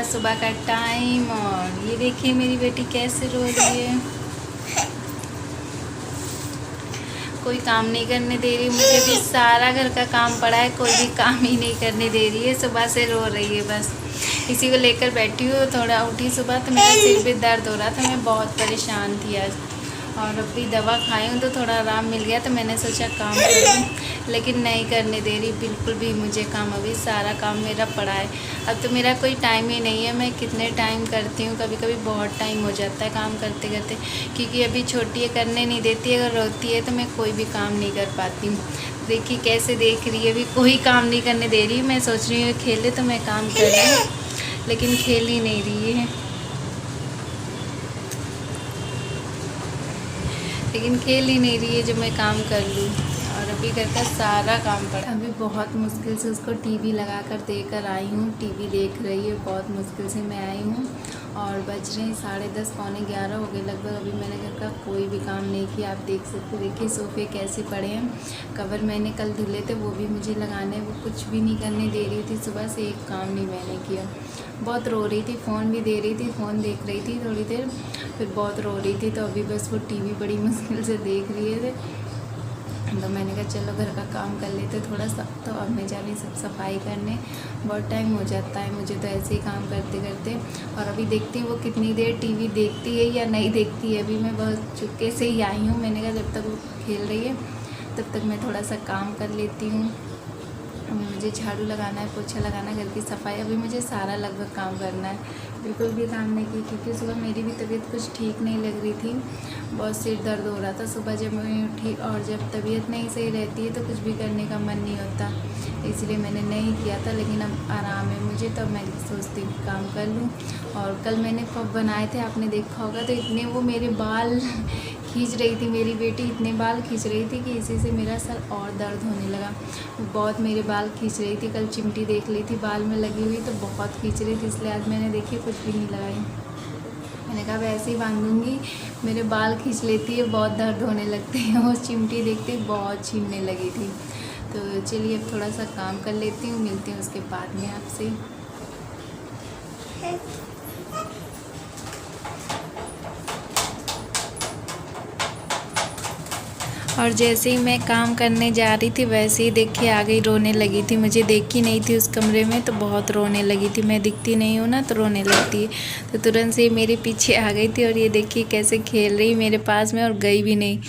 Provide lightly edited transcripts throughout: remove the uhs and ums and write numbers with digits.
सुबह का टाइम और ये देखिए मेरी बेटी कैसे रो रही है। कोई काम नहीं करने दे रही, मुझे भी सारा घर का काम पड़ा है, कोई भी काम ही नहीं करने दे रही है। सुबह से रो रही है, बस इसी को लेकर बैठी हूँ। थोड़ा उठी सुबह तो मेरा सिर भी दर्द हो रहा था, मैं बहुत परेशान थी आज। और अभी दवा खाई हूँ तो थोड़ा आराम मिल गया, तो मैंने सोचा काम कर लूँ, लेकिन नहीं करने दे रही बिल्कुल भी मुझे काम। अभी सारा काम मेरा पड़ा है, अब तो मेरा कोई टाइम ही नहीं है। मैं कितने टाइम करती हूँ, कभी कभी बहुत टाइम हो जाता है काम करते करते, क्योंकि अभी छोटी है, करने नहीं देती है। अगर रोती है तो मैं कोई भी काम नहीं कर पाती हूँ। देखिए कैसे देख रही है, अभी कोई काम नहीं करने दे रही। मैं सोच रही हूँ खेले तो मैं काम कर रही हूँ, लेकिन खेल ही नहीं रही है। लेकिन खेल ही नहीं रही है जो मैं काम कर लूँ। और अभी घर का सारा काम पड़ा। अभी बहुत मुश्किल से उसको टीवी लगा कर देकर आई हूँ। टीवी देख रही है, बहुत मुश्किल से मैं आई हूँ। और बज रहे हैं 10:30 पौने 11 हो गए लगभग। अभी मैंने घर का कोई भी काम नहीं किया। आप देख सकते, देखिए सोफ़े कैसे पड़े हैं। कवर मैंने कल धुले थे, वो भी मुझे लगाने, वो कुछ भी नहीं करने दे रही थी। सुबह से एक काम नहीं मैंने किया। बहुत रो रही थी, फ़ोन भी दे रही थी, फ़ोन देख रही थी थोड़ी देर, फिर बहुत रो रही थी। तो अभी बस वो टीवी बड़ी मुश्किल से देख रही है। तो मैंने कहा चलो घर का काम कर लेते थोड़ा सा। तो अब मैं जा रही सब सफाई करने, बहुत टाइम हो जाता है मुझे तो ऐसे ही काम करते करते। और अभी देखती हूँ वो कितनी देर टीवी देखती है या नहीं देखती है। अभी मैं बहुत चुपके से ही आई हूँ। मैंने कहा जब तक वो खेल रही है तब तक मैं थोड़ा सा काम कर लेती हूँ। अभी मुझे झाड़ू लगाना है, पोछा लगाना, घर की सफाई, अभी मुझे सारा लगभग काम करना है। बिल्कुल भी काम नहीं की, क्योंकि सुबह मेरी भी तबीयत कुछ ठीक नहीं लग रही थी। बहुत सिर दर्द हो रहा था सुबह जब मैं उठी। और जब तबीयत नहीं सही रहती है तो कुछ भी करने का मन नहीं होता, इसलिए मैंने नहीं किया था। लेकिन अब आराम है मुझे, तो मैं सोचती हूँ काम कर लूँ। और कल मैंने पफ बनाए थे, आपने देखा होगा, तो इतने वो मेरे बाल खींच रही थी मेरी बेटी, इतने बाल खींच रही थी कि इसी से मेरा सर और दर्द होने लगा। बहुत मेरे बाल खींच रही थी। कल चिमटी देख ली थी बाल में लगी हुई, तो बहुत खींच रही थी, इसलिए आज मैंने देखी कुछ भी नहीं लगाई। मैंने कहा वैसे ही बांधूंगी, मेरे बाल खींच लेती है, बहुत दर्द होने लगते हैं। वो चिमटी देखते बहुत छीनने लगी थी। तो चलिए अब थोड़ा सा काम कर लेती हूँ, मिलती हूँ उसके बाद में आपसे। और जैसे ही मैं काम करने जा रही थी वैसे ही देखिए आ गई, रोने लगी थी। मुझे देखी नहीं थी उस कमरे में, तो बहुत रोने लगी थी। मैं दिखती नहीं हूँ ना तो रोने लगती है, तो तुरंत से मेरे पीछे आ गई थी। और ये देखिए कैसे खेल रही मेरे पास में, और गई भी नहीं।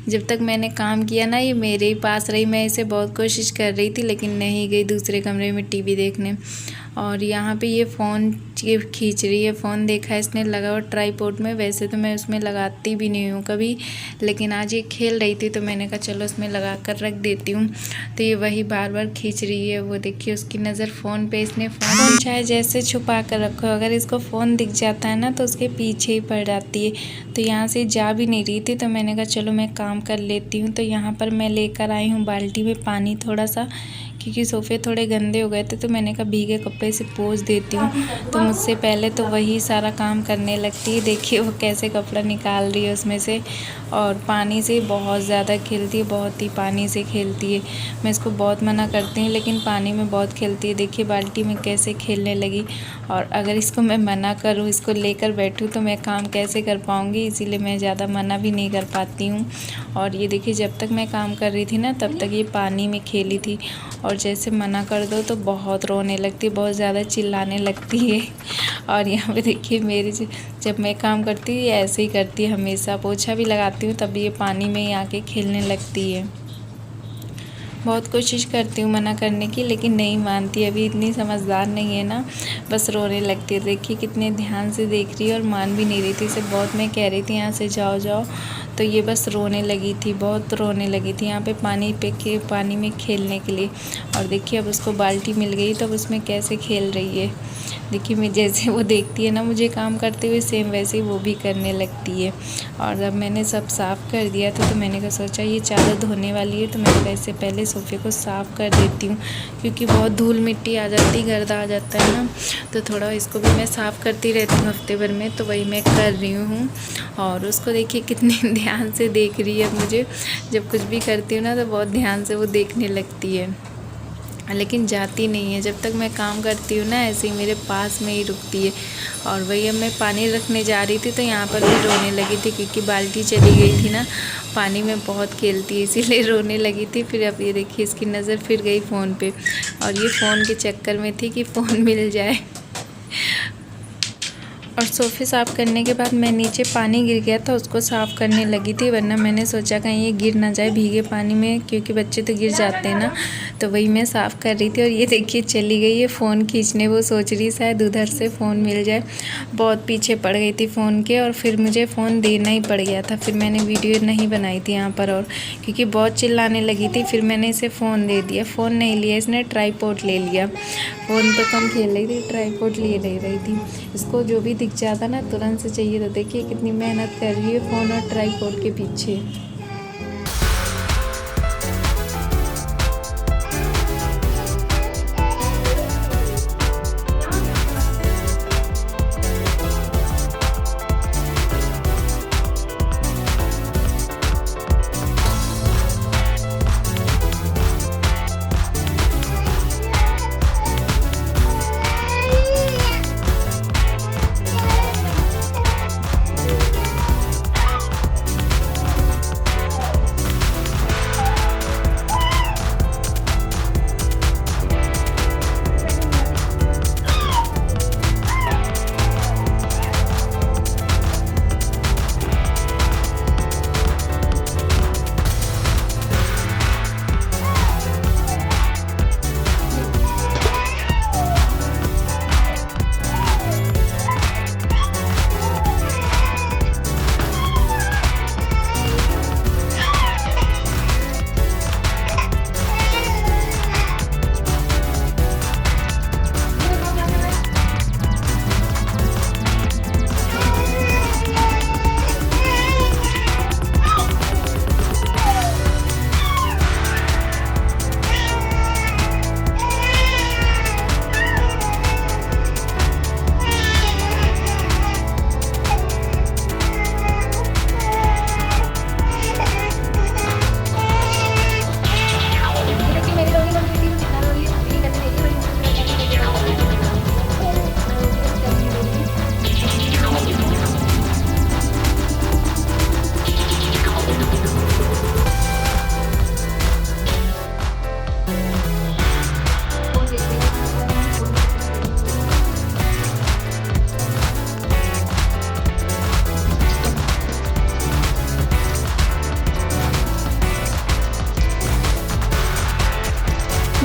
जब तक मैंने काम किया ना ये मेरे ही पास रही। मैं इसे बहुत कोशिश कर रही थी लेकिन नहीं गई दूसरे कमरे में टीवी देखने। और यहाँ पे ये फ़ोन खींच रही है, फ़ोन देखा है इसने लगा हुआ ट्राईपोड में। वैसे तो मैं उसमें लगाती भी नहीं हूँ कभी, लेकिन आज ये खेल रही थी तो मैंने कहा चलो उसमें लगा कर रख देती हूँ। तो ये वही बार बार खींच रही है। वो देखिए उसकी नज़र फ़ोन पे, इसने फ़ोन चाहे जैसे छुपा कर रखो, अगर इसको फ़ोन दिख जाता है ना तो उसके पीछे ही पड़ जाती है। तो यहाँ से जा भी नहीं रही थी, तो मैंने कहा चलो मैं काम कर लेती हूँ। तो यहाँ पर मैं लेकर आई हूँ बाल्टी में पानी थोड़ा सा, क्योंकि सोफ़े थोड़े गंदे हो गए थे। तो मैंने कहा भीगे कपड़े से पोंछ देती हूँ। तो मुझसे पहले तो वही सारा काम करने लगती है। देखिए वो कैसे कपड़ा निकाल रही है उसमें से, और पानी से बहुत ज़्यादा खेलती है, बहुत ही पानी से खेलती है। मैं इसको बहुत मना करती हूँ लेकिन पानी में बहुत खेलती है। देखिए बाल्टी में कैसे खेलने लगी। और अगर इसको मैं मना करूँ, इसको लेकर बैठूँ, तो मैं काम कैसे कर पाऊँगी, इसीलिए मैं ज़्यादा मना भी नहीं कर पाती हूँ। और ये देखिए जब तक मैं काम कर रही थी ना तब तक ये पानी में खेली थी, और जैसे मना कर दो तो बहुत रोने लगती है, बहुत ज़्यादा चिल्लाने लगती है। और यहाँ पे देखिए मेरी जब मैं काम करती हूँ ये ऐसे ही करती है हमेशा। पोछा भी लगाती हूँ तब ये पानी में ही आके खेलने लगती है। बहुत कोशिश करती हूँ मना करने की, लेकिन नहीं मानती। अभी इतनी समझदार नहीं है ना, बस रोने लगती है। देखिए कितने ध्यान से देख रही है और मान भी नहीं रही थी। इसे बहुत मैं कह रही थी यहाँ से जाओ जाओ, तो ये बस रोने लगी थी, बहुत रोने लगी थी यहाँ पे पानी में खेलने के लिए। और देखिए अब उसको बाल्टी मिल गई तो अब उसमें कैसे खेल रही है। देखिए मैं जैसे वो देखती है ना मुझे काम करते हुए, सेम वैसे ही वो भी करने लगती है। और अब मैंने सब साफ़ कर दिया था, तो मैंने कहा सोचा ये चादर धोने वाली है, तो मैंने कहा इससे पहले सोफ़े को साफ़ कर देती हूँ, क्योंकि बहुत धूल मिट्टी आ जाती, गर्दा आ जाता है ना। तो थोड़ा इसको भी मैं साफ़ करती रहती हूँ हफ्ते भर में, तो वही मैं कर रही हूँ। और उसको देखिए कितने ध्यान से देख रही है मुझे। जब कुछ भी करती हूँ ना तो बहुत ध्यान से वो देखने लगती है। लेकिन जाती नहीं है। जब तक मैं काम करती हूँ ना ऐसे ही मेरे पास में ही रुकती है। और वही अब मैं पानी रखने जा रही थी तो यहाँ पर भी रोने लगी थी, क्योंकि बाल्टी चली गई थी ना। पानी में बहुत खेलती है इसीलिए रोने लगी थी। फिर अब ये देखिए इसकी नज़र फिर गई फ़ोन पे, और ये फ़ोन के चक्कर में थी कि फ़ोन मिल जाए। और सोफ़े साफ़ करने के बाद मैं नीचे पानी गिर गया था उसको साफ़ करने लगी थी, वरना मैंने सोचा कहीं ये गिर ना जाए भीगे पानी में, क्योंकि बच्चे तो गिर जाते हैं ना। तो वही मैं साफ़ कर रही थी और ये देखिए चली गई है फ़ोन खींचने। वो सोच रही शायद उधर से फ़ोन मिल जाए। बहुत पीछे पड़ गई थी फ़ोन के, और फिर मुझे फ़ोन देना ही पड़ गया था। फिर मैंने वीडियो नहीं बनाई थी यहाँ पर, और क्योंकि बहुत चिल्लाने लगी थी फिर मैंने इसे फ़ोन दे दिया। फ़ोन नहीं लिया इसने, ट्राईपॉड ले लिया। फ़ोन तो कम खेल रही थी, ट्राईपॉड लिए ले रही थी। इसको जो भी दिख जाता ना तुरंत से चाहिए। तो देखिए कितनी मेहनत कर रही है फ़ोन और ट्राईपॉड के पीछे।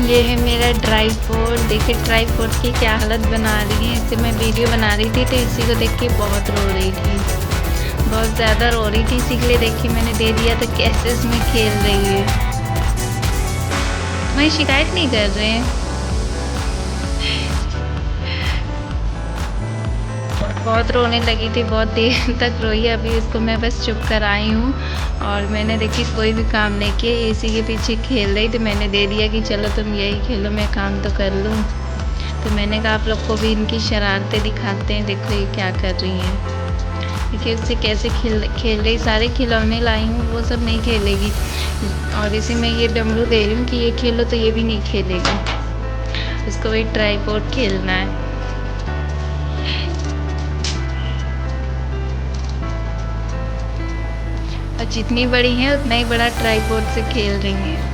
ये है मेरा ट्राईपॉड। देखिए ट्राईपॉड की क्या हालत बना रही है। इसे मैं वीडियो बना रही थी तो इसी को देख के बहुत रो रही थी, बहुत ज़्यादा रो रही थी। इसी के लिए देखिए मैंने दे दिया तो कैसे इसमें खेल रही है। वही शिकायत नहीं कर रहे हैं। बहुत रोने लगी थी, बहुत देर तक रोई। अभी इसको मैं बस चुप कर आई हूँ, और मैंने देखी कोई भी काम नहीं किया, इसी के पीछे खेल रही। तो मैंने दे दिया कि चलो तुम यही खेलो, मैं काम तो कर लूँ। तो मैंने कहा आप लोग को भी इनकी शरारतें दिखाते हैं। देखो ये क्या कर रही हैं, देखिए उससे कैसे खेल रही। सारे खिलौने लाई हूँ, वो सब नहीं खेलेगी। और इसी में ये डमरू दे रही हूँ कि ये खेलो, तो ये भी नहीं खेलेगी। उसको वही ट्राईपॉड खेलना है। और जितनी बड़ी है उतना ही बड़ा ट्राईपॉड से खेल रही हैं।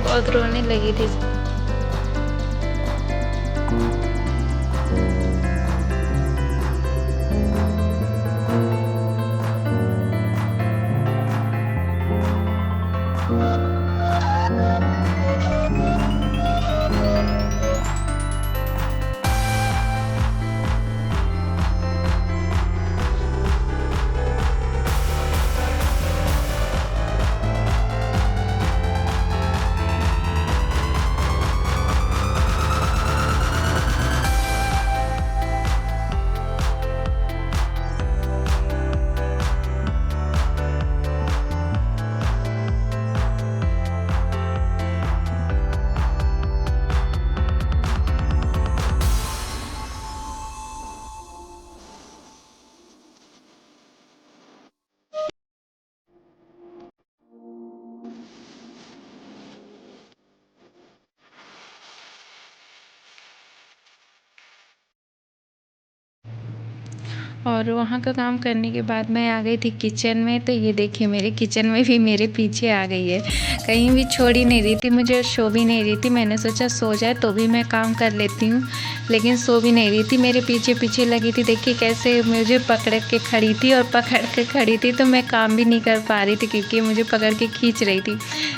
बहुत रोने लगी थी। और वहाँ का काम करने के बाद मैं आ गई थी किचन में। तो ये देखिए मेरे किचन में भी मेरे पीछे आ गई है, कहीं भी छोड़ ही नहीं रही थी मुझे, सो भी नहीं रही थी। मैंने सोचा सो जाए तो भी मैं काम कर लेती हूँ, लेकिन सो भी नहीं रही थी, मेरे पीछे पीछे लगी थी। देखिए कैसे मुझे पकड़ के खड़ी थी, और पकड़ के खड़ी थी तो मैं काम भी नहीं कर पा रही थी क्योंकि मुझे पकड़ के खींच रही थी।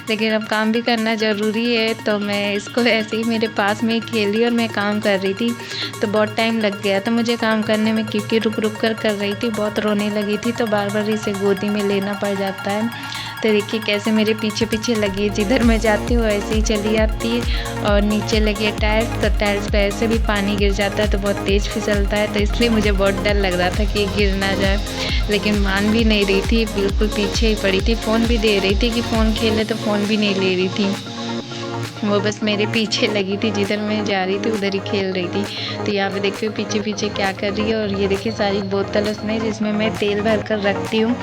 लेकिन अब काम भी करना ज़रूरी है, तो मैं इसको ऐसे ही मेरे पास में ही खेली और मैं काम कर रही थी। तो बहुत टाइम लग गया था मुझे काम करने में, क्योंकि रुक रुक कर रही थी, बहुत रोने लगी थी, तो बार बार इसे गोदी में लेना पड़ जाता है। तो देखिए कैसे मेरे पीछे पीछे लगी है, जिधर मैं जाती हूँ ऐसे ही चली आती है। और नीचे लगी है टाइल्स, तो टाइल्स पे ऐसे भी पानी गिर जाता है तो बहुत तेज़ फिसलता है, तो इसलिए मुझे बहुत डर लग रहा था कि गिर ना जाए। लेकिन मान भी नहीं रही थी, बिल्कुल पीछे ही पड़ी थी। फ़ोन भी दे रही थी कि फ़ोन खेले, तो फ़ोन भी नहीं ले रही थी, वो बस मेरे पीछे लगी थी, जिधर मैं जा रही थी उधर ही खेल रही थी। तो यहाँ पे देखिए पीछे पीछे क्या कर रही है। और ये देखिए सारी बोतल उसने, जिसमें मैं तेल भर कर रखती हूँ,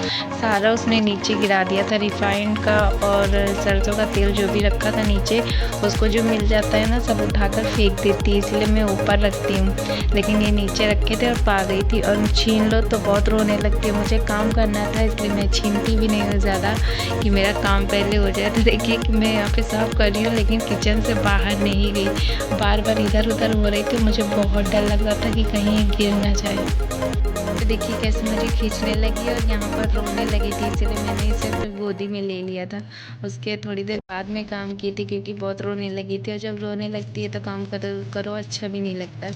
सारा उसने नीचे गिरा दिया था। रिफाइंड का और सरसों का तेल जो भी रखा था नीचे, उसको जो मिल जाता है ना सब उठाकर फेंक देती है, इसलिए मैं ऊपर रखती हूँ। लेकिन ये नीचे रखे थे और पा गई थी, और छीन लो तो बहुत रोने लगती है। मुझे काम करना था इसलिए मैं छीनती भी नहीं हूँ ज़्यादा, कि मेरा काम पहले हो जाए। तो देखिए कि मैं यहाँ पे साफ़ कर रही हूँ, लेकिन किचन से बाहर नहीं गई, बार बार इधर उधर हो रही थी। मुझे बहुत डर लग रहा था कि कहीं गिर ना जाए। तो देखिए कैसे मुझे खींचने लगी और यहाँ पर रोने लगी थी, इसलिए मैंने इसे अपनी गोदी में ले लिया था। उसके थोड़ी देर बाद में काम की थी, क्योंकि बहुत रोने लगी थी, और जब रोने लगती है तो काम करो अच्छा भी नहीं लगता।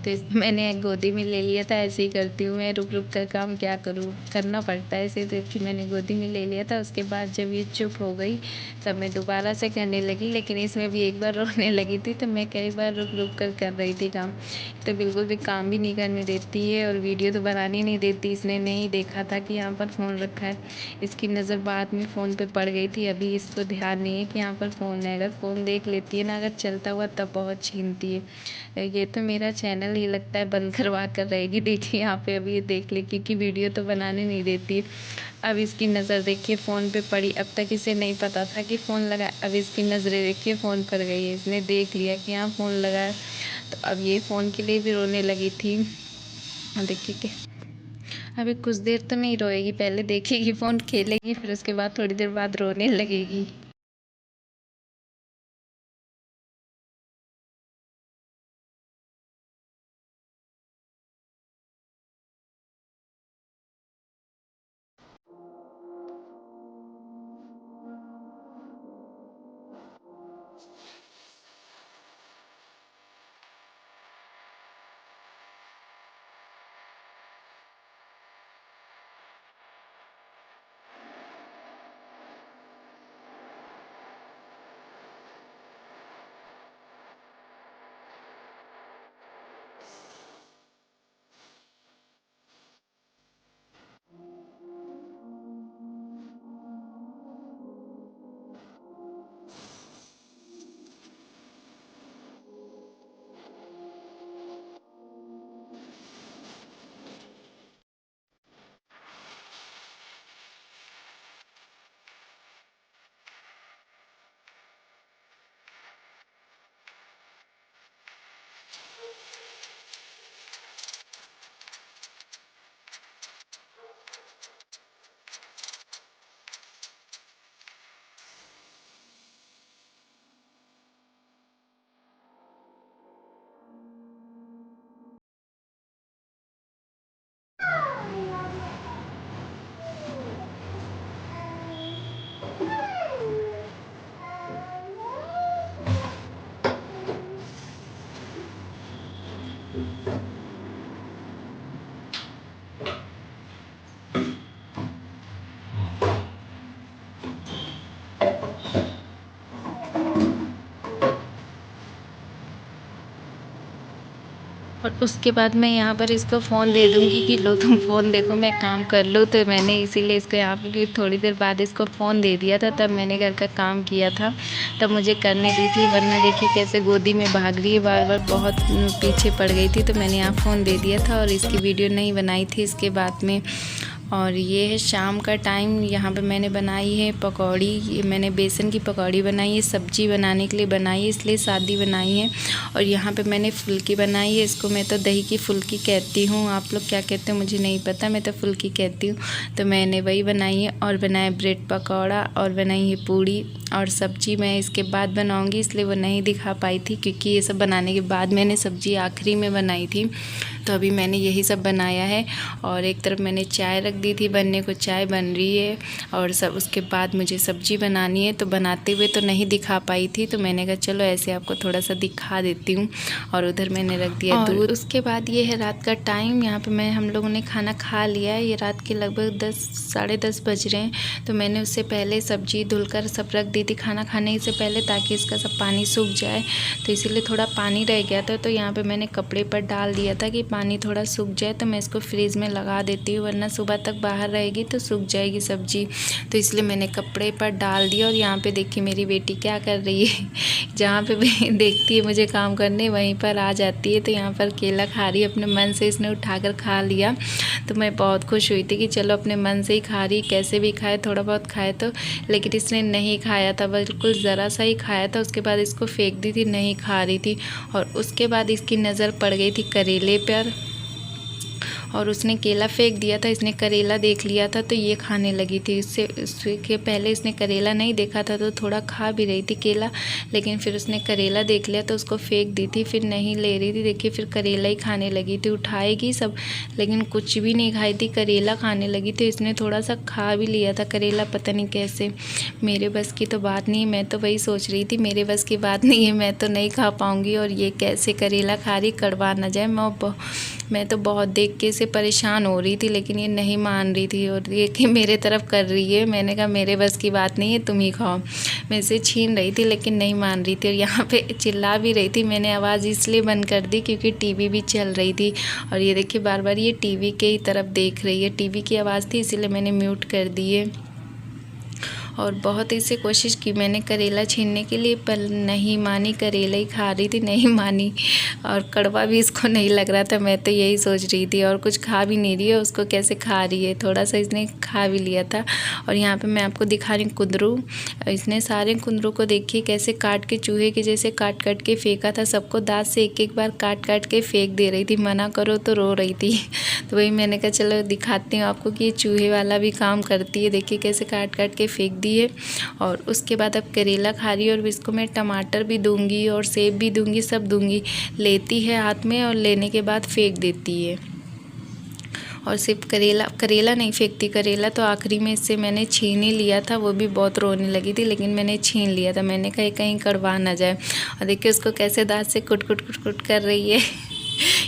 तो मैंने गोदी में ले लिया था। ऐसे ही करती हूँ मैं, रुक रुक कर काम क्या करूँ, करना पड़ता है ऐसे। तो मैंने गोदी में ले लिया था। उसके बाद जब ये चुप हो गई तब मैं दोबारा से करने लगी, लेकिन इसमें भी एक बार रोने लगी थी, तो मैं कई बार रुक रुक कर रही थी काम। तो बिल्कुल भी काम भी नहीं करने देती है, और वीडियो तो बनाने नहीं देती। इसने नहीं देखा था कि यहाँ पर फ़ोन रखा है, इसकी नज़र बाद में फ़ोन पे पड़ गई थी। अभी इसको ध्यान नहीं है कि यहाँ पर फ़ोन है। अगर फ़ोन देख लेती है ना, अगर चलता हुआ, तब बहुत छीनती है। ये तो मेरा चैनल ही लगता है बंद करवा कर रहेगी। देखिए यहाँ पे अभी ये देख ले, क्योंकि वीडियो तो बनाने नहीं देती। अब इसकी नज़र देखिए फ़ोन पे पड़ी। अब तक इसे नहीं पता था कि फ़ोन लगा है। अब इसकी नज़रें देखिए फ़ोन पर गई है, इसने देख लिया कि यहाँ फ़ोन लगा है। तो अब ये फ़ोन के लिए भी रोने लगी थी। देखिए कि अभी कुछ देर तो नहीं रोएगी, पहले देखेगी फ़ोन, खेलेगी, फिर उसके बाद थोड़ी देर बाद रोने लगेगी। और उसके बाद मैं यहाँ पर इसको फ़ोन दे दूँगी कि लो तुम फ़ोन देखो, मैं काम कर लूँ। तो मैंने इसीलिए इसको यहाँ पे थोड़ी देर बाद इसको फ़ोन दे दिया था, तब मैंने घर का काम किया था, तब मुझे करने दी थी। वरना देखिए कैसे गोदी में भाग रही है, बार बार बहुत पीछे पड़ गई थी। तो मैंने यहाँ फ़ोन दे दिया था और इसकी वीडियो नहीं बनाई थी इसके बाद में। और ये है शाम का टाइम। यहाँ पे मैंने बनाई है पकौड़ी। ये मैंने बेसन की पकौड़ी बनाई है, सब्जी बनाने के लिए बनाई है, इसलिए सादी बनाई है। और यहाँ पे मैंने फुल्की बनाई है। इसको मैं तो दही की फुल्की कहती हूँ, आप लोग क्या कहते हैं मुझे नहीं पता, मैं तो फुल्की कहती हूँ। तो मैंने वही बनाई है। और बनाया ब्रेड पकौड़ा और बनाई है पूड़ी। और सब्जी मैं इसके बाद बनाऊँगी, इसलिए वो नहीं दिखा पाई थी, क्योंकि ये सब बनाने के बाद मैंने सब्जी आखिरी में बनाई थी। तो अभी मैंने यही सब बनाया है। और एक तरफ मैंने चाय रख दी थी बनने को, चाय बन रही है। और सब उसके बाद मुझे सब्जी बनानी है, तो बनाते हुए तो नहीं दिखा पाई थी, तो मैंने कहा चलो ऐसे आपको थोड़ा सा दिखा देती हूँ। और उधर मैंने रख दिया दूध। उसके बाद ये है रात का टाइम। यहाँ पे हम लोगों ने खाना खा लिया है। ये रात के लगभग 10 साढ़े 10 बज रहे हैं। तो मैंने उससे पहले सब्जी धुलकर सब रख दी थी खाना खाने से पहले, ताकि इसका सब पानी सूख जाए। तो इसीलिए थोड़ा पानी रह गया था, तो यहाँ पर मैंने कपड़े पर डाल दिया था कि पानी थोड़ा सूख जाए तो मैं इसको फ्रीज़ में लगा देती हूँ, वरना सुबह तक बाहर रहेगी तो सूख जाएगी सब्जी। तो इसलिए मैंने कपड़े पर डाल दिया। और यहाँ पे देखिए मेरी बेटी क्या कर रही है। जहाँ पे भी देखती है मुझे काम करने, वहीं पर आ जाती है। तो यहाँ पर केला खा रही है अपने मन से, इसने उठाकर खा लिया। तो मैं बहुत खुश हुई थी कि चलो अपने मन से ही खा रही, कैसे भी खाए, थोड़ा बहुत खाए तो। लेकिन इसने नहीं खाया था, बिल्कुल ज़रा सा ही खाया था। उसके बाद इसको फेंक दी थी, नहीं खा रही थी। और उसके बाद इसकी नज़र पड़ गई थी करेले पर, और उसने केला फेंक दिया था। इसने करेला देख लिया था तो ये खाने लगी थी। इसके पहले इसने करेला नहीं देखा था, तो थोड़ा खा भी रही थी केला, लेकिन फिर उसने करेला देख लिया तो उसको फेंक दी थी, फिर नहीं ले रही थी। देखिए फिर करेला ही खाने लगी थी, उठाएगी सब लेकिन कुछ भी नहीं खाई थी, करेला खाने लगी थी। इसने थोड़ा सा खा भी लिया था करेला, पता नहीं कैसे। मेरे बस की तो बात नहीं है, मैं तो वही सोच रही थी मेरे बस की बात नहीं है, मैं तो नहीं खा पाऊँगी। और ये कैसे करेला खा रही, कड़वा ना जाए। मैं तो बहुत देख के इसे परेशान हो रही थी, लेकिन ये नहीं मान रही थी और ये कि मेरे तरफ कर रही है। मैंने कहा मेरे बस की बात नहीं है, तुम ही खाओ। मैं इसे छीन रही थी लेकिन नहीं मान रही थी, और यहाँ पे चिल्ला भी रही थी। मैंने आवाज़ इसलिए बंद कर दी क्योंकि टीवी भी चल रही थी। और ये देखिए बार बार ये टीवी के ही तरफ देख रही है, टीवी की आवाज़ थी इसीलिए मैंने म्यूट कर दी है। और बहुत इसे कोशिश की मैंने करेला छीनने के लिए, पर नहीं मानी, करेला ही खा रही थी, नहीं मानी। और कड़वा भी इसको नहीं लग रहा था, मैं तो यही सोच रही थी। और कुछ खा भी नहीं रही है, उसको कैसे खा रही है, थोड़ा सा इसने खा भी लिया था। और यहाँ पे मैं आपको दिखा रही हूँ कुंदरू। इसने सारे कुंदरू को देखिए कैसे काट के, चूहे के जैसे काट काट के फेंका था। सबको दांत से एक एक बार काट काट के फेंक दे रही थी, मना करो तो रो रही थी। तो वही मैंने कहा चलो दिखाती हूँ आपको कि ये चूहे वाला भी काम करती है। देखिए कैसे काट काट के फेंक दी है। और उसके बाद अब करेला खा रही है। और इसको मैं टमाटर भी दूंगी और सेब भी दूंगी, सब दूंगी। लेती है हाथ में और लेने के बाद फेंक देती है। और सिर्फ करेला नहीं फेंकती, करेला तो आखिरी में इससे मैंने छीन ही लिया था, वो भी बहुत रोने लगी थी लेकिन मैंने छीन लिया था। मैंने कहा कहीं कड़वा ना जाए। और देखिए उसको कैसे दांत से कुट कुट कुट कुट कर रही है।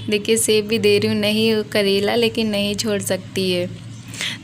देखिए सेब भी दे रही हूँ, नहीं करेला लेकिन नहीं छोड़ सकती है।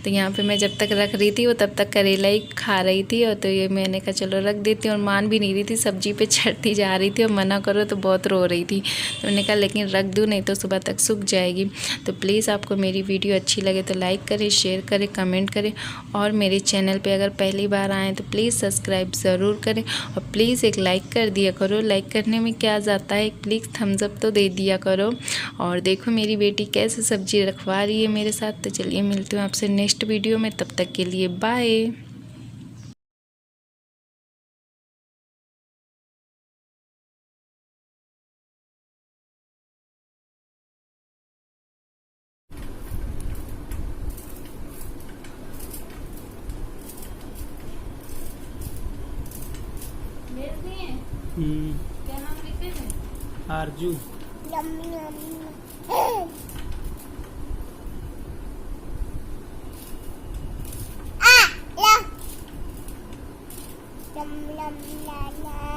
तो यहाँ पे मैं जब तक रख रही थी वो तब तक करेला ही खा रही थी। और तो ये मैंने कहा चलो रख देती हूँ, और मान भी नहीं रही थी, सब्जी पे चढ़ती जा रही थी और मना करो तो बहुत रो रही थी। तो मैंने कहा लेकिन रख दूँ, नहीं तो सुबह तक सूख जाएगी। तो प्लीज़ आपको मेरी वीडियो अच्छी लगे तो लाइक करें, शेयर करें, कमेंट करें। और मेरे चैनल पर अगर पहली बार आएँ तो प्लीज़ सब्सक्राइब ज़रूर करें। और प्लीज़ एक लाइक कर दिया करो, लाइक करने में क्या जाता है, प्लीज़ थम्स अप तो दे दिया करो। और देखो मेरी बेटी कैसे सब्जी रखवा रही है मेरे साथ। तो चलिए मिलती हूँ आपसे नेक्स्ट वीडियो में, तब तक के लिए बाय। क्या नाम लिखे थे? आरजू। Yum yum la la.